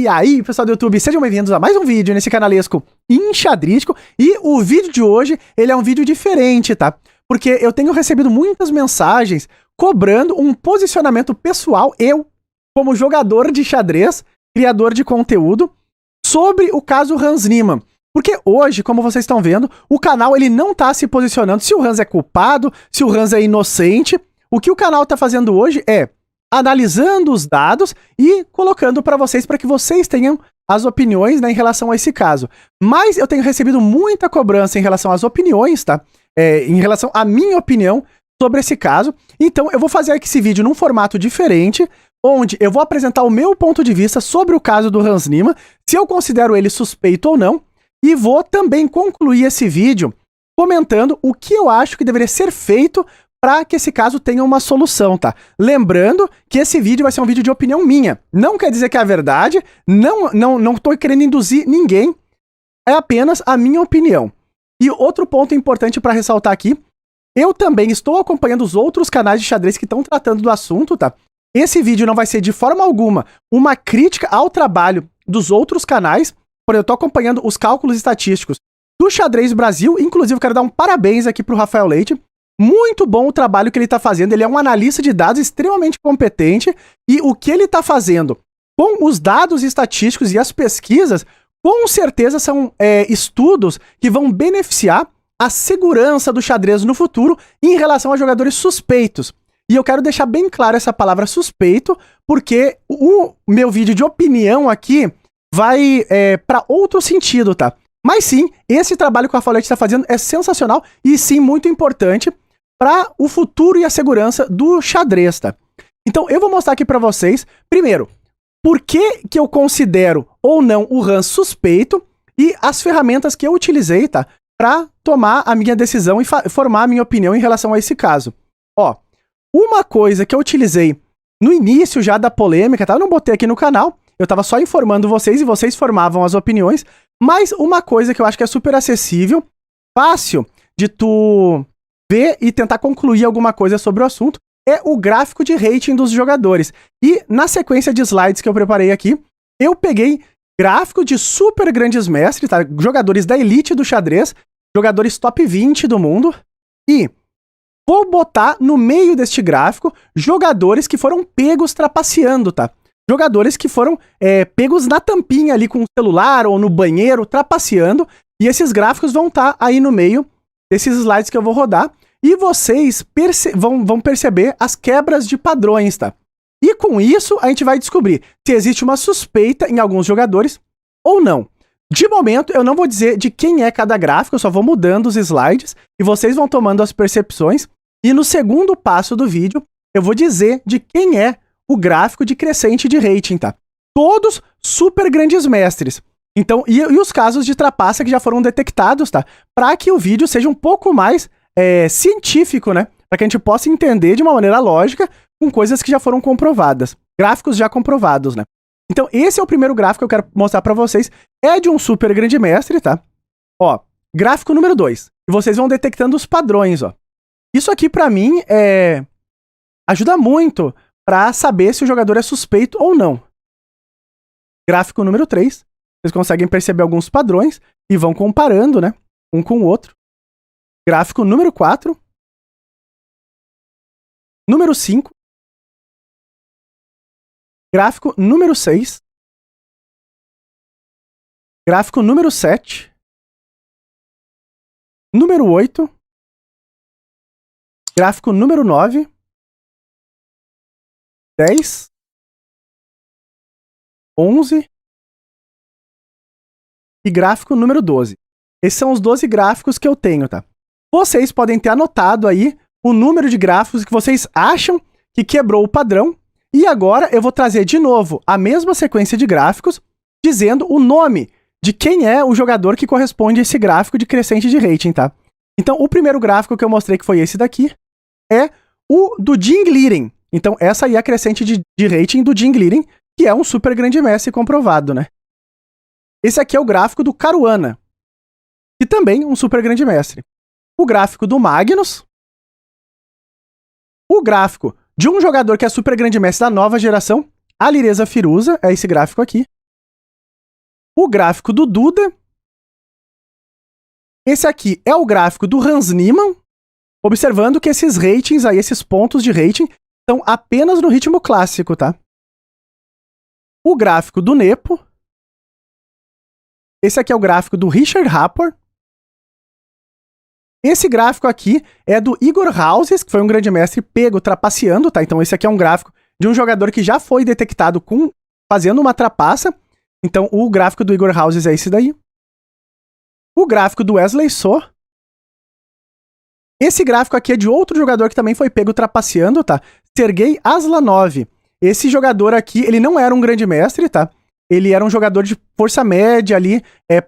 E aí, pessoal do YouTube, sejam bem-vindos a mais um vídeo nesse canalesco enxadrístico. E o vídeo de hoje, ele é um vídeo diferente, tá? Porque eu tenho recebido muitas mensagens cobrando um posicionamento pessoal, eu, como jogador de xadrez, criador de conteúdo, sobre o caso Hans Niemann. Porque hoje, como vocês estão vendo, o canal ele não tá se posicionando se o Hans é culpado, se o Hans é inocente. O que o canal tá fazendo hoje é analisando os dados e colocando para vocês, para que vocês tenham as opiniões, né, em relação a esse caso. Mas eu tenho recebido muita cobrança em relação às opiniões, tá? Em relação à minha opinião sobre esse caso. Então eu vou fazer aqui esse vídeo num formato diferente, onde eu vou apresentar o meu ponto de vista sobre o caso do Hans Niemann, se eu considero ele suspeito ou não, e vou também concluir esse vídeo comentando o que eu acho que deveria ser feito para que esse caso tenha uma solução, tá? Lembrando que esse vídeo vai ser um vídeo de opinião minha. Não quer dizer que é a verdade, não tô querendo induzir ninguém, é apenas a minha opinião. E outro ponto importante para ressaltar aqui, eu também estou acompanhando os outros canais de xadrez que estão tratando do assunto, tá? Esse vídeo não vai ser de forma alguma uma crítica ao trabalho dos outros canais, porém eu tô acompanhando os cálculos estatísticos do Xadrez Brasil, inclusive eu quero dar um parabéns aqui pro Rafael Leite. Muito bom o trabalho que ele está fazendo, ele é um analista de dados extremamente competente, e o que ele está fazendo com os dados estatísticos e as pesquisas, com certeza são estudos que vão beneficiar a segurança do xadrez no futuro em relação a jogadores suspeitos. E eu quero deixar bem claro essa palavra suspeito, porque o meu vídeo de opinião aqui vai para outro sentido, tá? Mas sim, esse trabalho que o Rafael Leite está fazendo é sensacional e sim muito importante para o futuro e a segurança do xadrez, tá? Então eu vou mostrar aqui para vocês, primeiro, por que eu considero ou não o Hans suspeito e as ferramentas que eu utilizei, tá? Para tomar a minha decisão e formar a minha opinião em relação a esse caso. Ó, uma coisa que eu utilizei no início já da polêmica, tá? Eu não botei aqui no canal, eu tava só informando vocês e vocês formavam as opiniões, mas uma coisa que eu acho que é super acessível, fácil de tu ver e tentar concluir alguma coisa sobre o assunto, é o gráfico de rating dos jogadores. E na sequência de slides que eu preparei aqui, eu peguei gráfico de super grandes mestres, tá? Jogadores da elite do xadrez, jogadores top 20 do mundo, e vou botar no meio deste gráfico jogadores que foram pegos trapaceando, tá? Jogadores que foram pegos na tampinha ali com o celular ou no banheiro, trapaceando, e esses gráficos vão estar aí no meio desses slides que eu vou rodar, e vocês vão perceber as quebras de padrões, tá? E com isso, a gente vai descobrir se existe uma suspeita em alguns jogadores ou não. De momento, eu não vou dizer de quem é cada gráfico, eu só vou mudando os slides, e vocês vão tomando as percepções, e no segundo passo do vídeo, eu vou dizer de quem é o gráfico de crescente de rating, tá? Todos super grandes mestres. Então, e os casos de trapaça que já foram detectados, tá? Para que o vídeo seja um pouco mais científico, né? Para que a gente possa entender de uma maneira lógica com coisas que já foram comprovadas. Gráficos já comprovados, né? Então, esse é o primeiro gráfico que eu quero mostrar para vocês. É de um super grande mestre, tá? Ó, gráfico número 2. E vocês vão detectando os padrões, ó. Isso aqui, para mim, ajuda muito para saber se o jogador é suspeito ou não. Gráfico número 3. Vocês conseguem perceber alguns padrões e vão comparando, né? Um com o outro. Gráfico número 4. Número 5. Gráfico número 6. Gráfico número 7. Número 8. Gráfico número 9. 10. 11. E gráfico número 12. Esses são os 12 gráficos que eu tenho, tá? Vocês podem ter anotado aí o número de gráficos que vocês acham que quebrou o padrão. E agora eu vou trazer de novo a mesma sequência de gráficos, dizendo o nome de quem é o jogador que corresponde a esse gráfico de crescente de rating, tá? Então, o primeiro gráfico que eu mostrei, que foi esse daqui, é o do Jing Liren. Então, essa aí é a crescente de rating do Jing Liren, que é um super grande mestre comprovado, né? Esse aqui é o gráfico do Caruana, que também é um super grande mestre. O gráfico do Magnus. O gráfico de um jogador que é super grande mestre da nova geração, Alireza Firuza, é esse gráfico aqui. o gráfico do Duda. Esse aqui é o gráfico do Hans Niemann, observando que esses ratings aí, esses pontos de rating, estão apenas no ritmo clássico, tá? O gráfico do Nepo. Esse aqui é o gráfico do Richard Rapport. Esse gráfico aqui é do Igor Houses, que foi um grande mestre pego trapaceando, tá? Então esse aqui é um gráfico de um jogador que já foi detectado fazendo uma trapaça. Então o gráfico do Igor Houses é esse daí. O gráfico do Wesley So. Esse gráfico aqui é de outro jogador que também foi pego trapaceando, tá? Sergei Aslanov. Esse jogador aqui, ele não era um grande mestre, tá? Ele era um jogador de força média ali,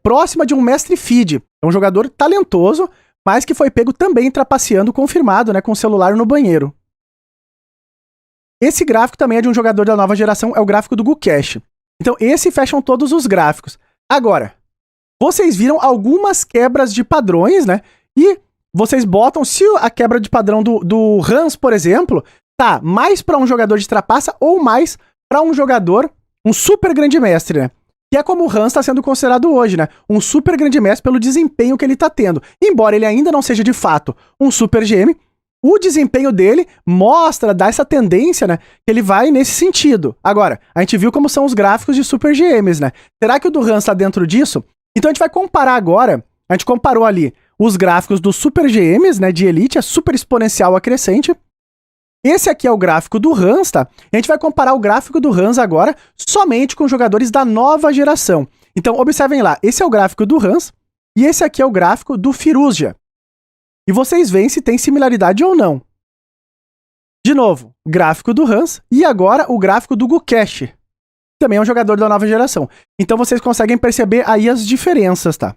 próxima de um mestre feed. É um jogador talentoso, mas que foi pego também trapaceando, confirmado, né? Com o celular no banheiro. Esse gráfico também é de um jogador da nova geração, é o gráfico do Gukesh. Então, esse fecham todos os gráficos. Agora, vocês viram algumas quebras de padrões, né? E vocês botam, se a quebra de padrão do Hans, por exemplo, tá mais para um jogador de trapaça ou mais para um jogador, um super grande mestre, né? Que é como o Hans está sendo considerado hoje, né? Um super grande mestre pelo desempenho que ele tá tendo. Embora ele ainda não seja de fato um super GM, o desempenho dele dá essa tendência, né? Que ele vai nesse sentido. Agora, a gente viu como são os gráficos de super GMs, né? Será que o do Hans tá dentro disso? Então a gente vai comparar agora, a gente comparou ali os gráficos dos super GMs, né, de Elite, a super exponencial acrescente. Esse aqui é o gráfico do Hans, tá? A gente vai comparar o gráfico do Hans agora somente com jogadores da nova geração. Então observem lá, esse é o gráfico do Hans e esse aqui é o gráfico do Firouzja. E vocês veem se tem similaridade ou não. De novo, gráfico do Hans e agora o gráfico do Gukesh. Também é um jogador da nova geração. Então vocês conseguem perceber aí as diferenças, tá?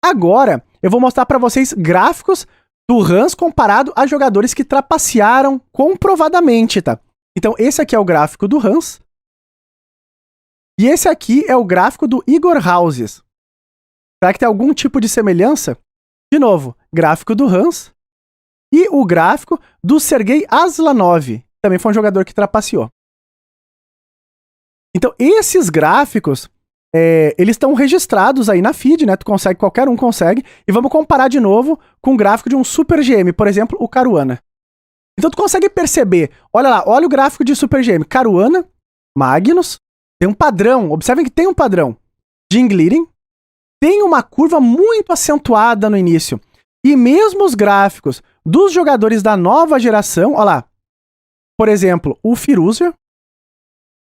Agora, eu vou mostrar para vocês gráficos do Hans comparado a jogadores que trapacearam comprovadamente, tá? Então esse aqui é o gráfico do Hans. E esse aqui é o gráfico do Igor Houses. Será que tem algum tipo de semelhança? De novo, gráfico do Hans. E o gráfico do Sergei Aslanov. Também foi um jogador que trapaceou. Então, esses gráficos, eles estão registrados aí na feed, né? Qualquer um consegue. E vamos comparar de novo com o gráfico de um super GM, por exemplo, o Caruana. Então, tu consegue perceber, olha lá, olha o gráfico de super GM. Caruana, Magnus, tem um padrão, observem que tem um padrão. Jing Liren, tem uma curva muito acentuada no início. E mesmo os gráficos dos jogadores da nova geração, olha lá, por exemplo, o Firouzja,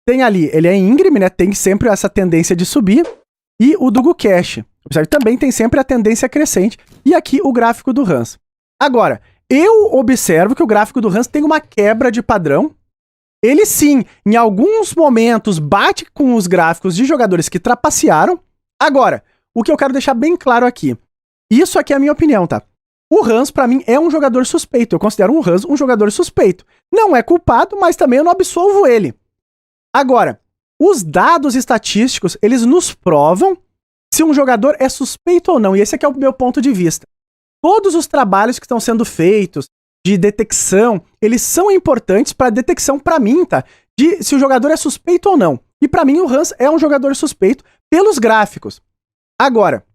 tem ali, ele é íngreme, né? Tem sempre essa tendência de subir. E o do Gukesh, também tem sempre a tendência crescente. E aqui o gráfico do Hans. Agora, eu observo que o gráfico do Hans tem uma quebra de padrão. Ele sim, em alguns momentos, bate com os gráficos de jogadores que trapacearam. Agora, o que eu quero deixar bem claro aqui. Isso aqui é a minha opinião, tá? O Hans, pra mim, é um jogador suspeito. Eu considero o Hans um jogador suspeito. Não é culpado, mas também eu não absolvo ele. Agora, os dados estatísticos, eles nos provam se um jogador é suspeito ou não. E esse aqui é o meu ponto de vista. Todos os trabalhos que estão sendo feitos de detecção, eles são importantes para a detecção, para mim, tá? De se o jogador é suspeito ou não. E para mim o Hans é um jogador suspeito pelos gráficos. Agora,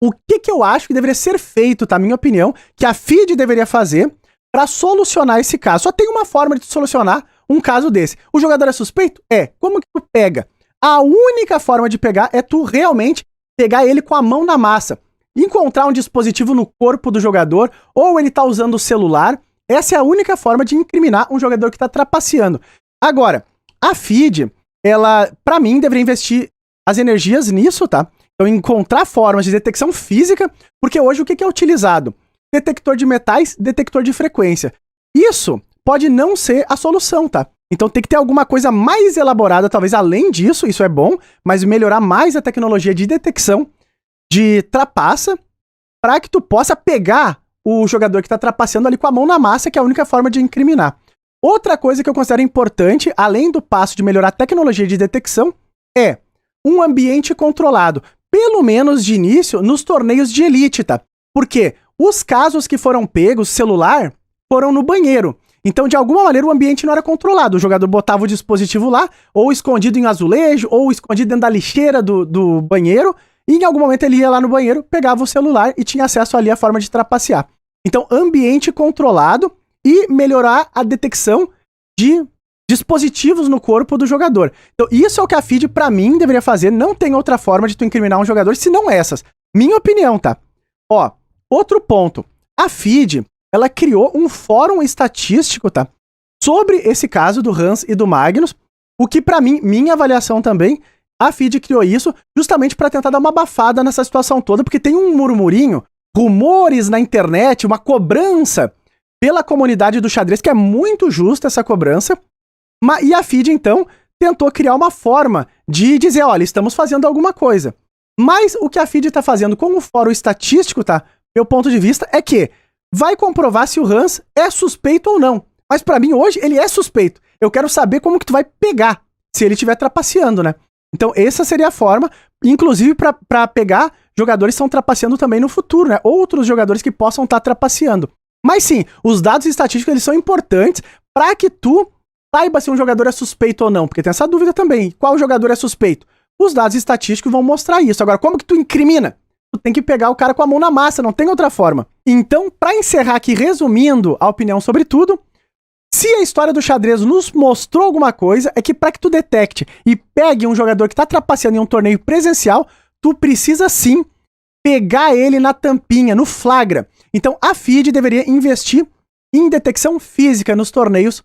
o que eu acho que deveria ser feito, tá? Minha opinião, que a FIDE deveria fazer para solucionar esse caso. Só tem uma forma de solucionar um caso desse. O jogador é suspeito? É. Como que tu pega? A única forma de pegar é tu realmente pegar ele com a mão na massa. Encontrar um dispositivo no corpo do jogador, ou ele tá usando o celular. Essa é a única forma de incriminar um jogador que tá trapaceando. Agora, a FIDE, ela, pra mim, deveria investir as energias nisso, tá? Então, encontrar formas de detecção física, porque hoje o que é utilizado? Detector de metais, detector de frequência. Isso pode não ser a solução, tá? Então tem que ter alguma coisa mais elaborada, talvez além disso, isso é bom, mas melhorar mais a tecnologia de detecção de trapaça para que tu possa pegar o jogador que tá trapaceando ali com a mão na massa, que é a única forma de incriminar. Outra coisa que eu considero importante, além do passo de melhorar a tecnologia de detecção, é um ambiente controlado, pelo menos de início, nos torneios de elite, tá? Porque os casos que foram pegos celular foram no banheiro. Então, de alguma maneira, o ambiente não era controlado. O jogador botava o dispositivo lá, ou escondido em azulejo, ou escondido dentro da lixeira do banheiro, e em algum momento ele ia lá no banheiro, pegava o celular e tinha acesso ali à forma de trapacear. Então, ambiente controlado e melhorar a detecção de dispositivos no corpo do jogador. Então, isso é o que a FIDE, pra mim, deveria fazer. Não tem outra forma de tu incriminar um jogador, se não essas. Minha opinião, tá? Ó, outro ponto. A FIDE, ela criou um fórum estatístico, tá? Sobre esse caso do Hans e do Magnus, o que pra mim, minha avaliação também, a FIDE criou isso justamente pra tentar dar uma abafada nessa situação toda, porque tem um murmurinho, rumores na internet, uma cobrança pela comunidade do xadrez, que é muito justa essa cobrança, e a FIDE, então, tentou criar uma forma de dizer, olha, estamos fazendo alguma coisa. Mas o que a FIDE tá fazendo com o fórum estatístico, tá? Meu ponto de vista é que vai comprovar se o Hans é suspeito ou não. Mas pra mim, hoje, ele é suspeito. Eu quero saber como que tu vai pegar se ele estiver trapaceando, né? Então, essa seria a forma, inclusive pra pegar jogadores que estão trapaceando também no futuro, né? Outros jogadores que possam estar trapaceando. Mas sim, os dados estatísticos, eles são importantes pra que tu saiba se um jogador é suspeito ou não, porque tem essa dúvida também. Qual jogador é suspeito? Os dados estatísticos vão mostrar isso. Agora, como que tu incrimina? Tu tem que pegar o cara com a mão na massa, não tem outra forma. Então, pra encerrar aqui, resumindo a opinião sobre tudo, se a história do xadrez nos mostrou alguma coisa, é que pra que tu detecte e pegue um jogador que tá trapaceando em um torneio presencial, tu precisa sim pegar ele na tampinha, no flagra. Então, a FIDE deveria investir em detecção física nos torneios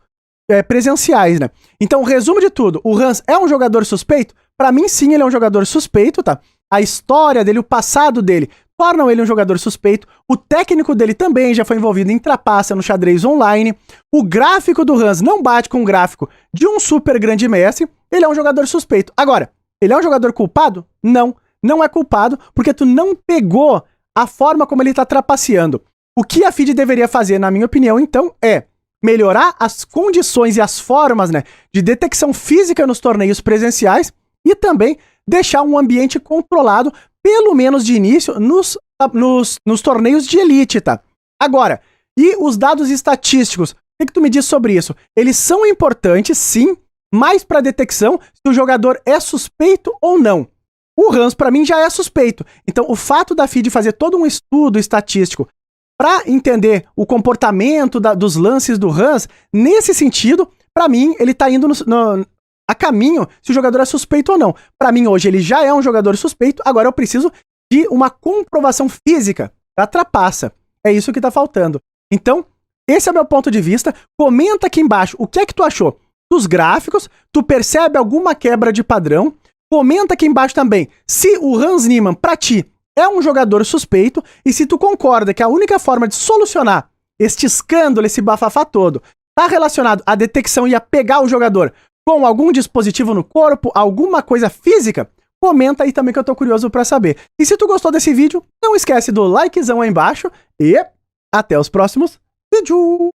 presenciais, né? Então, resumo de tudo, o Hans é um jogador suspeito? Pra mim, sim, ele é um jogador suspeito, tá? A história dele, o passado dele, tornam ele um jogador suspeito. O técnico dele também já foi envolvido em trapaça no xadrez online. O gráfico do Hans não bate com o gráfico de um super grande mestre. Ele é um jogador suspeito. Agora, ele é um jogador culpado? Não, não é culpado, porque tu não pegou a forma como ele tá trapaceando. O que a FIDE deveria fazer, na minha opinião, então, é melhorar as condições e as formas, né, de detecção física nos torneios presenciais e também deixar um ambiente controlado, pelo menos de início, nos torneios de elite, tá? Agora, e os dados estatísticos? O que tu me diz sobre isso? Eles são importantes, sim, mas para detecção se o jogador é suspeito ou não. O Hans, para mim, já é suspeito. Então, o fato da FIDE fazer todo um estudo estatístico para entender o comportamento dos lances do Hans, nesse sentido, para mim, ele tá indo a caminho se o jogador é suspeito ou não. Para mim, hoje, ele já é um jogador suspeito, agora eu preciso de uma comprovação física da trapaça. É isso que tá faltando. Então, esse é o meu ponto de vista. Comenta aqui embaixo o que é que tu achou dos gráficos, tu percebe alguma quebra de padrão. Comenta aqui embaixo também se o Hans Niemann, pra ti, é um jogador suspeito, e se tu concorda que a única forma de solucionar este escândalo, esse bafafá todo, tá relacionado à detecção e a pegar o jogador com algum dispositivo no corpo, alguma coisa física, comenta aí também que eu tô curioso pra saber. E se tu gostou desse vídeo, não esquece do likezão aí embaixo e até os próximos vídeos!